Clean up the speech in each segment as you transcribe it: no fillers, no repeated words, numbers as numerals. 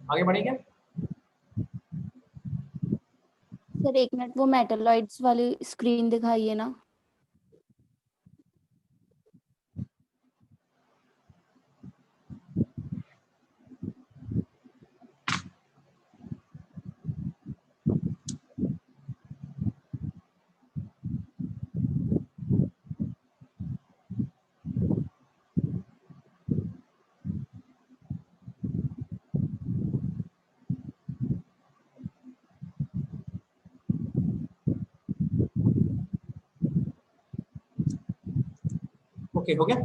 आगे बढ़ेंगे। सर एक मिनट, वो मेटलॉइड्स वाली स्क्रीन दिखाइए ना। ओके, हो गया।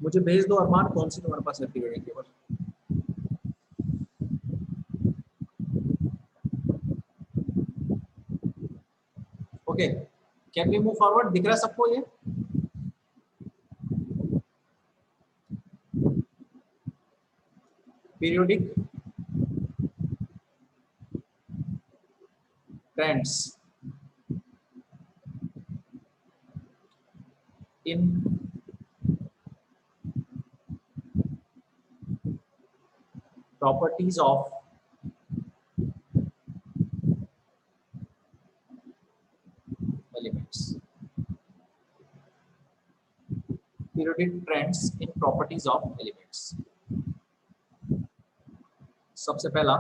मुझे भेज दो अरमान, कौन सी तुम्हारे पास है periodic table. Okay, can we move forward? दिख रहा है सबको ये? Periodic trends in properties of elements. Periodic trends in properties of elements. सबसे पहला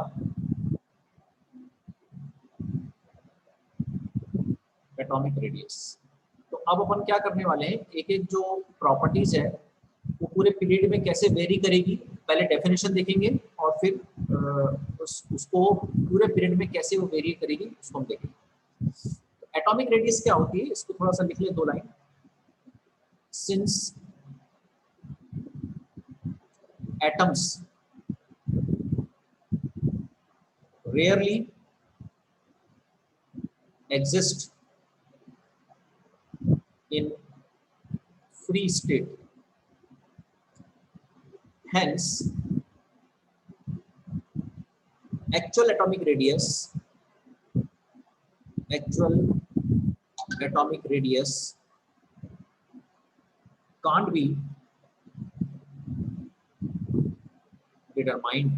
एटॉमिक रेडियस। तो अब अपन क्या करने वाले हैं, एक एक जो प्रॉपर्टीज है वो पूरे पीरियड में कैसे वेरी करेगी, पहले डेफिनेशन देखेंगे और फिर उसको पूरे पीरियड में कैसे वो वेरी करेगी उसको हम देखेंगे। एटॉमिक रेडियस क्या होती है, इसको थोड़ा सा लिख ले, 2 line. Since atoms rarely exist in free state, hence actual atomic radius can't be determined।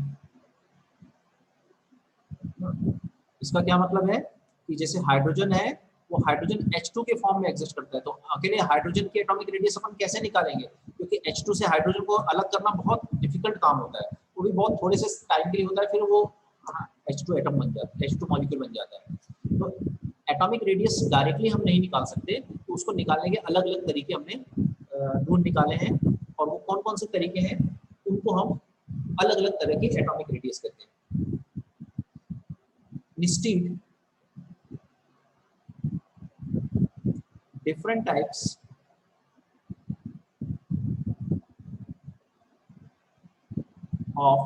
इसका क्या मतलब है कि जैसे हाइड्रोजन है वो हाइड्रोजन H2 के फॉर्म में एग्जिस्ट करता है, तो अकेले हाइड्रोजन की एटॉमिक रेडियस अपन कैसे निकालेंगे, क्योंकि H2 से हाइड्रोजन को अलग करना बहुत डिफिकल्ट काम होता है, वो भी बहुत थोड़े से टाइम के लिए होता है, फिर वो H2 एटम बन जाता है, H2 मॉलिक्यूल बन जाता है। तो एटॉमिक रेडियस डायरेक्टली हम नहीं निकाल सकते, तो उसको निकालने के अलग अलग तरीके हमने ढूंढ निकाले हैं, और वो कौन कौन से तरीके हैं उनको हम अलग अलग तरह की एटॉमिक रेडियस कहते हैं। Instead, different types of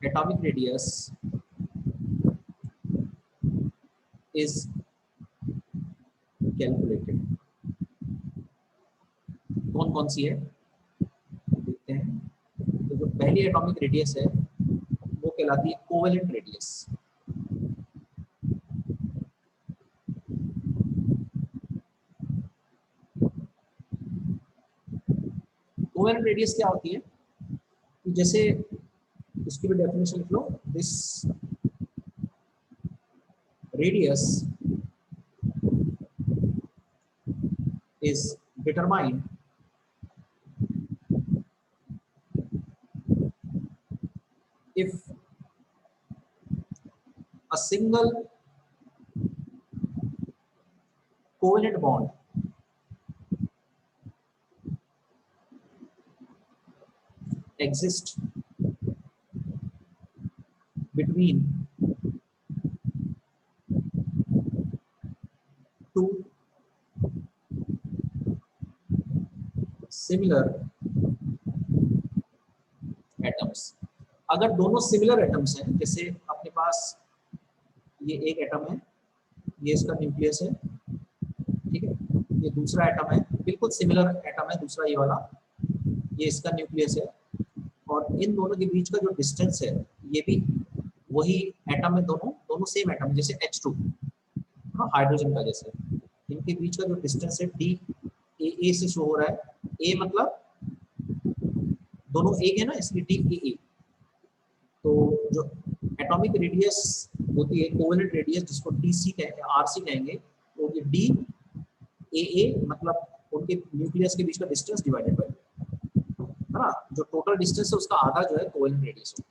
atomic radius is calculated। कौन कौन सी है देखते हैं। तो जो पहली एटॉमिक रेडियस है वो कहलाती है कोवेलेंट रेडियस। कोवेलेंट रेडियस क्या होती है कि जैसे इसकी भी डेफिनेशन लिख लो, this radius is determined if a single covalent bond exists between two similar atoms. अगर दोनों सिमिलर एटम्स हैं, जैसे अपने पास ये एक एटम है, ये इसका न्यूक्लियस है, ठीक है, ये दूसरा एटम है, बिल्कुल सिमिलर एटम है दूसरा ये वाला, ये इसका न्यूक्लियस है, और इन दोनों के बीच का जो डिस्टेंस है ये भी वही एटम है, दोनों दोनों सेम एटम, जैसे H2 हाइड्रोजन का, जैसे इनके बीच का जो डिस्टेंस है डी ए से शो हो रहा है। ए मतलब दोनों एक है ना, इसलिए डी ए। तो जो एटॉमिक रेडियस होती है, कोवेलेंट रेडियस, जिसको डीसी कहेंगे, आरसी कहेंगे, वो डी ए मतलब उनके न्यूक्लियस के बीच का डिस्टेंस डिवाइडेड बाय, है ना, जो टोटल डिस्टेंस है उसका आधा जो है कोवेलेंट रेडियस है।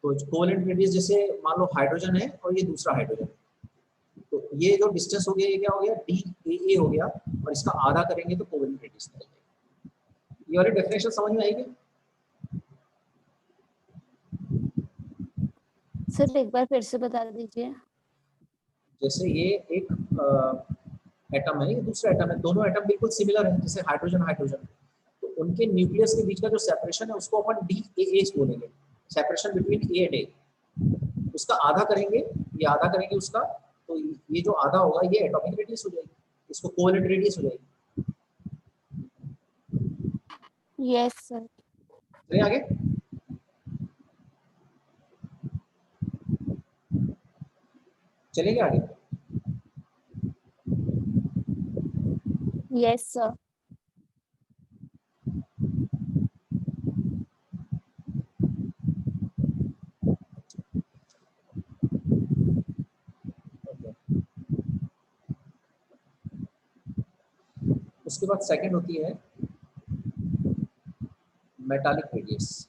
तो कोवेलेंट रेडियस जैसे मान लो हाइड्रोजन है और ये दूसरा हाइड्रोजन, तो ये जो डिस्टेंस हो गया ये क्या हो गया, डी ए हो गया, और इसका आधा करेंगे तो कोवेलेंट रेडियस निकल जाएगी। ये वाली डेफिनेशन समझ में आएगी? सर एक बार फिर से बता दीजिए। जैसे ये एक एटम है, ये दूसरा एटम है, दोनों एटम बिल्कुल सिमिलर है, जैसे हाइड्रोजन हाइड्रोजन, तो उनके न्यूक्लियस के बीच का जो सेपरेशन है उसको अपन डी ए बोलेंगे, सेपरेशन बिटवीन ए एंड ए। उसका आधा करेंगे, ये आधा करेंगे उसका, तो ये जो आधा होगा ये एटॉमिक रेडियस हो जाएगी, इसको कोवेलेंट रेडियस हो जाएगी। Yes sir. चलिए आगे। चलेंगे आगे। Yes sir. उसके बाद सेकंड होती है मेटालिक रेडियस।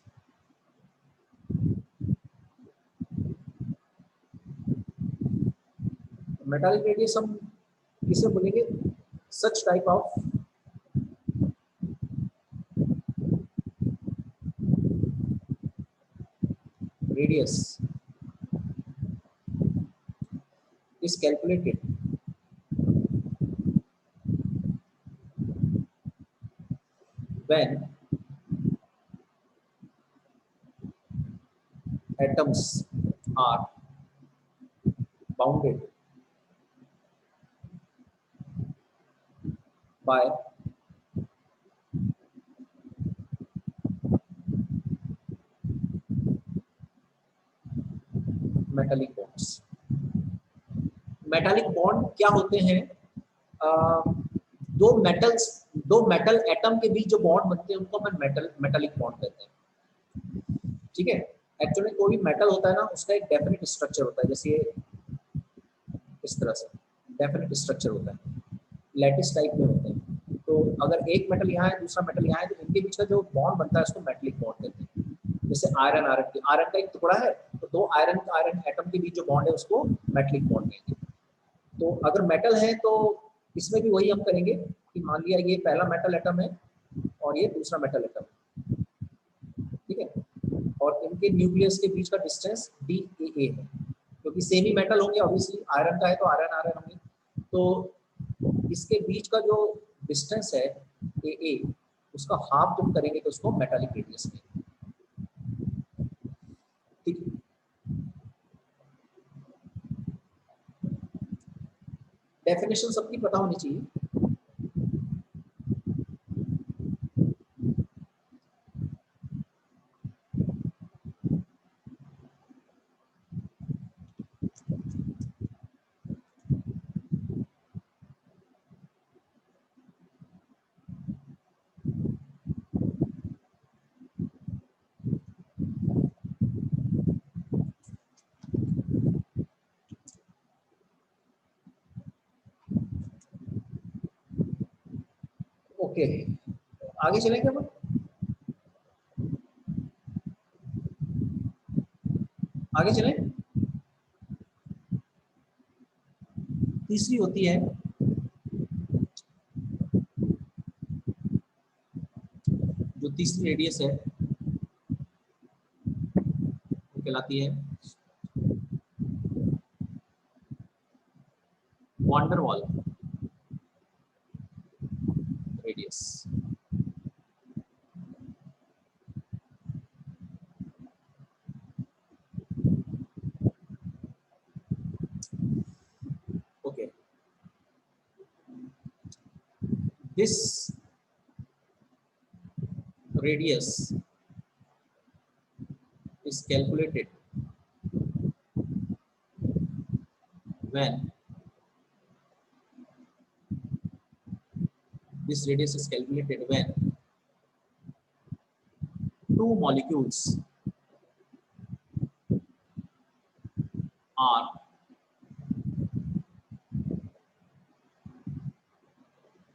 मेटालिक रेडियस हम किसे बोलेंगे, such type of radius is calculated when atoms are bounded by metallic bonds। Metallic bond क्या होते हैं, दो मेटल एटम के बीच जो बॉन्ड बनते हैं उनको अपन मेटालिक बॉन्ड कहते हैं, ठीक है। एक्चुअली कोई भी मेटल होता है ना, उसका एक डेफिनेट स्ट्रक्चर होता है, जैसे इस तरह से डेफिनेट स्ट्रक्चर होता है, लैटिस टाइप में होते हैं। तो अगर एक मेटल यहाँ है दूसरा मेटल यहाँ है, तो इनके बीच का जो बॉन्ड बनता है उसको मेटालिक बॉन्ड कहते हैं। जैसे आयरन आयरन का एक टुकड़ा है, तो दो आयरन एटम के बीच जो बॉन्ड है उसको मेटालिक बॉन्ड कहते हैं। तो अगर मेटल है तो इसमें भी वही हम करेंगे कि मान लिया ये पहला मेटल एटम है और ये दूसरा मेटल एटम है, ठीक है, और इनके न्यूक्लियस के बीच का डिस्टेंस डी ए है, क्योंकि सेम ही मेटल होंगे, ऑब्वियसली आयरन का है तो आयरन आयरन होंगे, तो इसके बीच का जो डिस्टेंस है ए उसका हाफ जब करेंगे तो उसको मेटालिक रेडियस में, ठीक है। डेफिनेशन सबकी पता होनी चाहिए। ओके, आगे चलेंगे अपन। आगे चलें। तीसरी होती है जो तीसरी रेडियस है वो कहलाती है wander wall radius. radius. Okay, this radius is calculated when two molecules are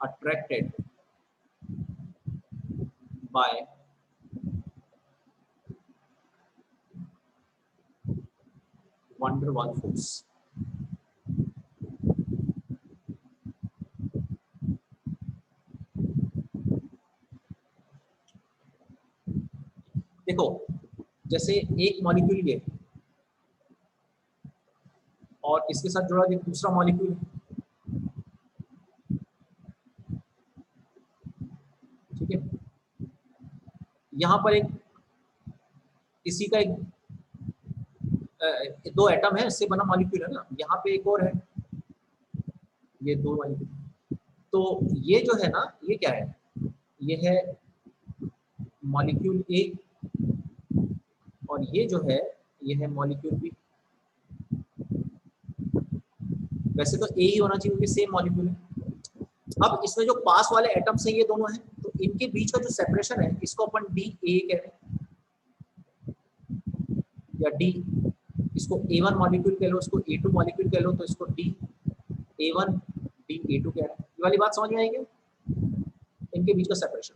attracted by van der Waals force. देखो, जैसे एक मॉलिक्यूल ये और इसके साथ जुड़ा एक दूसरा मॉलिक्यूल, ठीक है, यहाँ पर एक इसी का एक दो एटम है, इससे बना मॉलिक्यूल है ना, यहाँ पे एक और है, ये दो मॉलिक्यूल। तो ये जो है ना, ये क्या है, ये है मॉलिक्यूल ए और ये जो है ये है मॉलिक्यूल बी। वैसे तो ए ही होना चाहिए क्योंकि सेम मॉलिक्यूल है। अब इसमें जो पास वाले एटम्स हैं ये दोनों हैं, तो इनके बीच का जो सेपरेशन है इसको अपन डी ए कह रहे हैं, या डी, इसको A1 मॉलिक्यूल कह लो, इसको A2 मॉलिक्यूल कह लो, तो इसको डी A1 डी A2 कह रहे हैं। ये वाली बात समझ में आएगी, इनके बीच का सेपरेशन।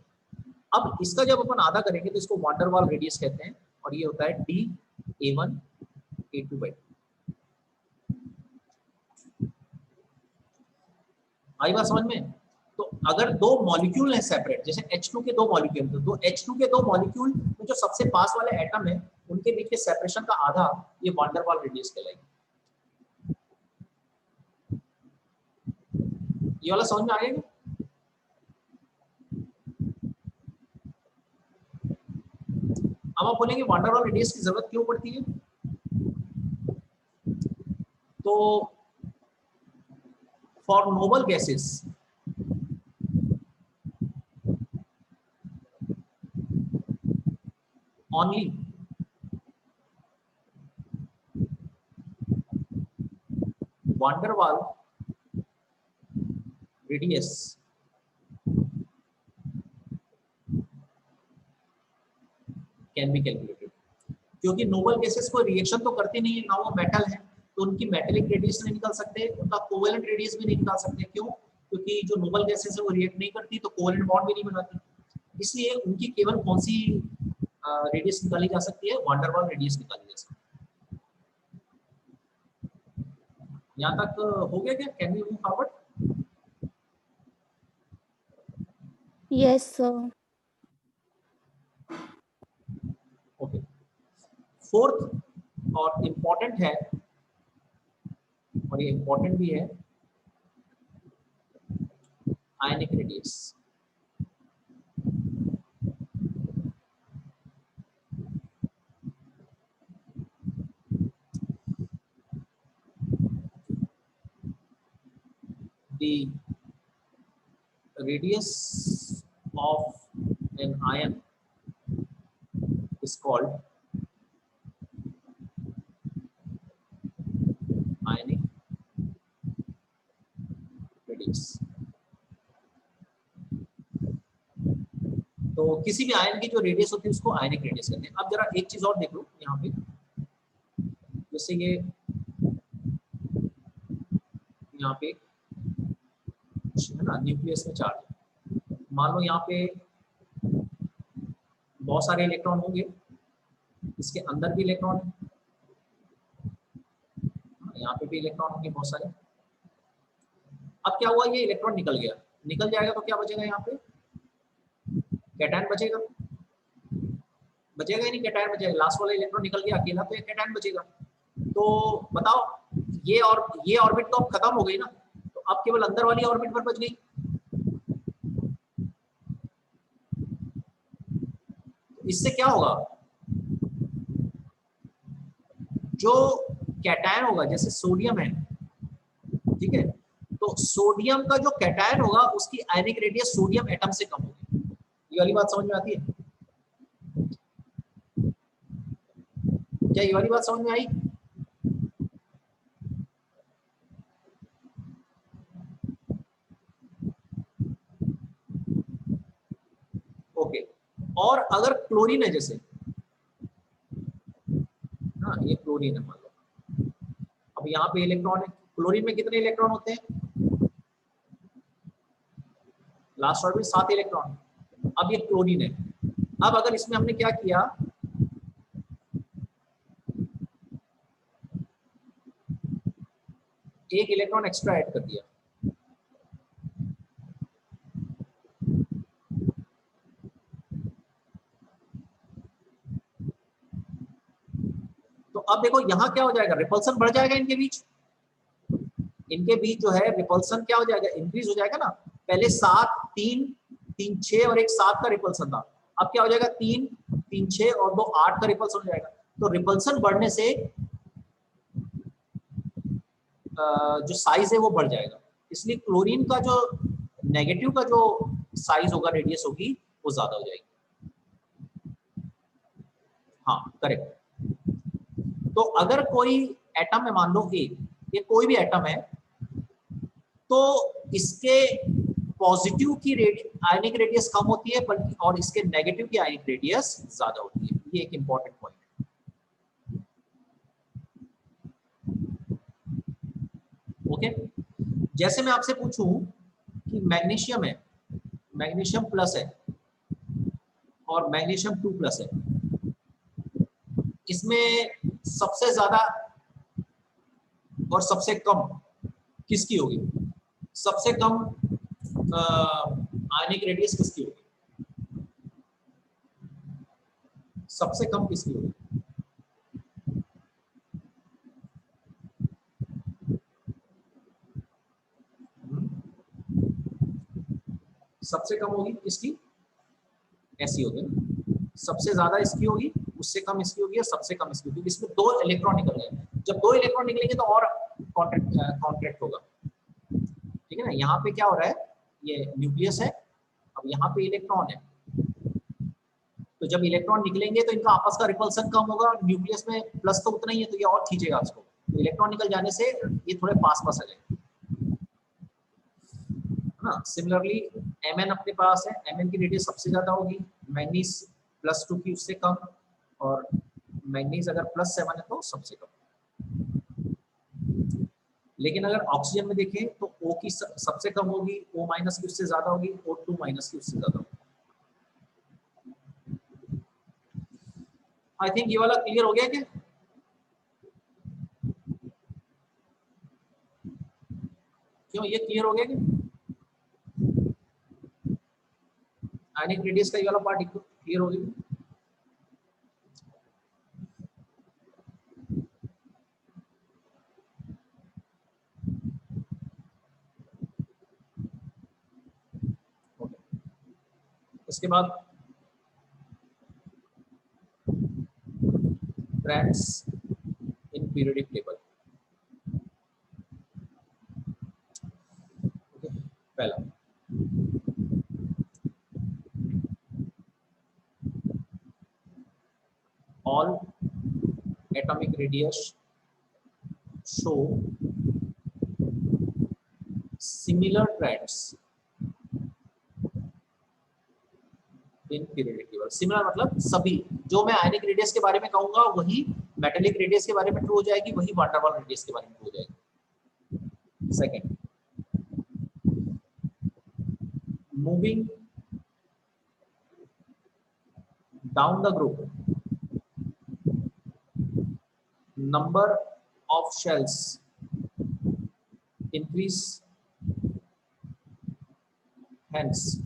अब इसका जब अपन आधा करेंगे तो इसको वान डेर वाल रेडियस कहते हैं और ये होता है डी A1 A2 बाई। आई बात समझ में? तो अगर दो मॉलिक्यूल है सेपरेट, जैसे H2 के दो मॉलिक्यूल, तो H2 के दो मॉलिक्यूल में जो सबसे पास वाले एटम है उनके बीच के सेपरेशन का आधा ये वान डेर वाल रेडियस कहलाएगी। ये वाला समझ में आ गया? अब आप बोलेंगे वान डेर वाल रेडियस की जरूरत क्यों पड़ती है? तो for noble gases only van der Waal radius can be calculated, क्योंकि नोबल गैसेस कोई रिएक्शन तो करते नहीं है ना, वो मेटल है, तो उनकी मेटेलिक रेडियस नहीं निकाल सकते, उनका कोवेलेंट रेडियस भी नहीं निकाल सकते। क्यों? क्योंकि जो नोबल गैसेस है वो रिएक्ट नहीं करती तो कोवेलेंट बॉन्ड भी नहीं बनाती, इसलिए उनकी केवल कौन सी रेडियस निकाली जा सकती है? वान डेर वाल रेडियस निकाली जा सकती है। यहाँ तक हो गया क्या? Can we move forward? Yes sir. Okay, fourth और इम्पोर्टेंट है, और ये इम्पोर्टेंट भी है, ionic radius. The radius of an ion is called ionic radius। तो किसी भी आयन की जो रेडियस होती है उसको आयनिक रेडियस कहते हैं। अब जरा एक चीज और देख लो यहाँ पे, जैसे ये यहाँ पे है ना, न्यूक्लियस में चार्ज, मान लो यहाँ पे बहुत सारे इलेक्ट्रॉन होंगे, इसके अंदर भी इलेक्ट्रॉन है, यहाँ पे भी इलेक्ट्रॉन होंगे बहुत सारे। अब क्या हुआ, ये इलेक्ट्रॉन निकल गया, निकल जाएगा तो क्या बचेगा? यहाँ पे कैटायन बचेगा, बचेगा ही नहीं, कैटायन बचेगा। लास्ट वाला इलेक्ट्रॉन निकल गया अकेला तो एक कैटायन बचेगा। तो बताओ, ये ऑर्बिट तो अब खत्म हो गई ना, तो अब केवल अंदर वाली ऑर्बिट पर बच गई। इससे क्या होगा, जो कैटायन होगा, जैसे सोडियम है, ठीक है, तो सोडियम का जो कैटायन होगा उसकी आयनिक रेडियस सोडियम एटम से कम होगी। ये वाली बात समझ में आती है? क्या ये वाली बात समझ में आई? ओके। और अगर क्लोरीन है, जैसे हाँ ये क्लोरीन है मान लो, अब यहाँ पे इलेक्ट्रॉन है, क्लोरीन में कितने इलेक्ट्रॉन होते हैं, लास्ट ऑर्बिट 7 इलेक्ट्रॉन। अब ये क्लोरीन है, अब अगर इसमें हमने क्या किया, एक इलेक्ट्रॉन एक्स्ट्रा ऐड कर दिया, तो अब देखो यहाँ क्या हो जाएगा, रिपल्सन बढ़ जाएगा इनके बीच, इनके बीच जो है रिपल्सन क्या हो जाएगा, इंक्रीज हो जाएगा ना। पहले 7 3 3 6 और एक 7 का रिपल्सन था, अब क्या हो जाएगा 3 3 6 और 2 8 का रिपल्सन हो जाएगा। तो रिपल्सन बढ़ने से जो साइज है वो बढ़ जाएगा, इसलिए क्लोरीन का जो नेगेटिव का जो साइज होगा, रेडियस होगी, वो ज्यादा हो जाएगी। हाँ करेक्ट। तो अगर कोई एटम है, मान लो ए, ये कोई भी एटम है, तो इसके पॉजिटिव की आयनिक रेडियस कम होती है, बल्कि और इसके नेगेटिव की आयनिक रेडियस ज्यादा होती है। ये एक इंपॉर्टेंट पॉइंट है। ओके, जैसे मैं आपसे पूछूं कि मैग्नीशियम है, मैग्नीशियम प्लस है और मैग्नीशियम 2 प्लस है, इसमें सबसे ज्यादा और सबसे कम किसकी होगी, सबसे कम आयनिक रेडियस किसकी होगी, सबसे कम किसकी होगी? सबसे कम होगी किसकी, ऐसी होगी ना, सबसे ज्यादा इसकी होगी, उससे कम इसकी होगी और सबसे कम इसकी होगी। इसमें 2 इलेक्ट्रॉन निकल गए, जब 2 इलेक्ट्रॉन निकलेंगे तो और कॉन्ट्रैक्ट होगा, ठीक है ना। यहाँ पे क्या हो रहा है, ये न्यूक्लियस है, अब यहाँ पे इलेक्ट्रॉन है, तो जब इलेक्ट्रॉन निकलेंगे तो इनका आपस का रिपल्सन कम होगा, न्यूक्लियस में प्लस तो उतना ही है, तो ये और खींचेगा उसको, तो इलेक्ट्रॉन निकल जाने से ये थोड़े पास पास आ जाएंगे, है ना। सिमिलरली Mn अपने पास है, Mn की रेडियस सबसे ज्यादा होगी, मैग्नीज +2 की उससे कम, और मैग्नीज अगर +7 है तो सबसे कम। लेकिन अगर ऑक्सीजन में देखें तो O की सबसे कम होगी, O- की उससे ज्यादा होगी, O2- की उससे ज्यादा होगी। आई थिंक ये वाला क्लियर हो गया क्या? क्यों, ये क्लियर हो गया क्या? आयनिक रेडियस का ये वाला पार्ट क्लियर हो गया? उसके बाद ट्रेंड्स इन पीरियोडिक टेबल। पहला, all atomic radius show similar trends in periodic table. Similar मतलब सभी, जो मैं आयनिक रेडियस के बारे में कहूंगा वही मेटेलिक रेडियस के बारे में ट्रू हो जाएगी, वही वान डेर वाल्स रेडियस के बारे में ट्रू हो जाएगी। Second, moving down the group, number of shells increase, hence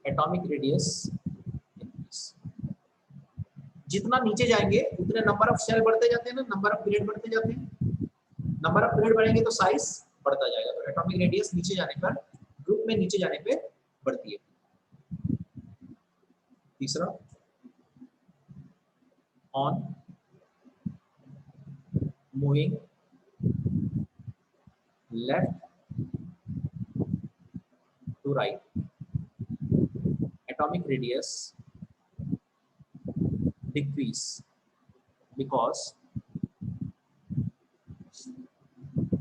atomic radius increase. जितना नीचे जाएंगे उतने नंबर ऑफ शेल बढ़ते जाते हैं ना, नंबर ऑफ पीरियड बढ़ते जाते हैं, नंबर ऑफ पीरियड बढ़ेंगे तो साइज बढ़ता जाएगा, तो एटॉमिक रेडियस नीचे जाने पर, ग्रुप में नीचे जाने पे बढ़ती है। तीसरा on moving left to right atomic radius decrease because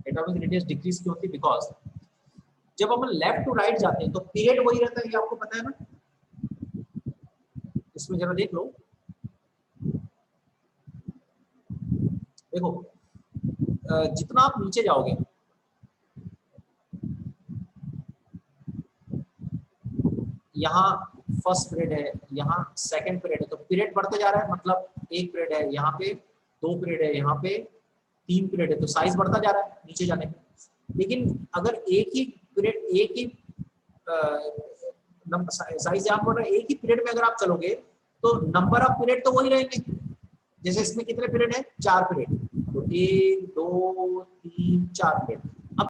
atomic radius decrease क्यों होती? Because जब हम लेफ्ट टू राइट जाते हैं तो पीरियड वही रहता है, ये आपको पता है ना। इसमें जरा देख लो, देखो जितना आप नीचे जाओगे यहाँ फर्स्ट पीरियड है, यहाँ सेकंड पीरियड है, तो पीरियड बढ़ते जा रहा है, मतलब एक पीरियड है यहाँ पे, 2 पीरियड है यहाँ पे, 3 पीरियड है, तो साइज बढ़ता जा रहा है नीचे जाने पे। लेकिन अगर एक ही पीरियड, एक ही साइज यहाँ पर एक ही पीरियड में अगर आप चलोगे तो नंबर ऑफ पीरियड तो वही रहेंगे। जैसे इसमें कितने पीरियड है? 4 पीरियड, तो 1 2 3 4 पीरियड।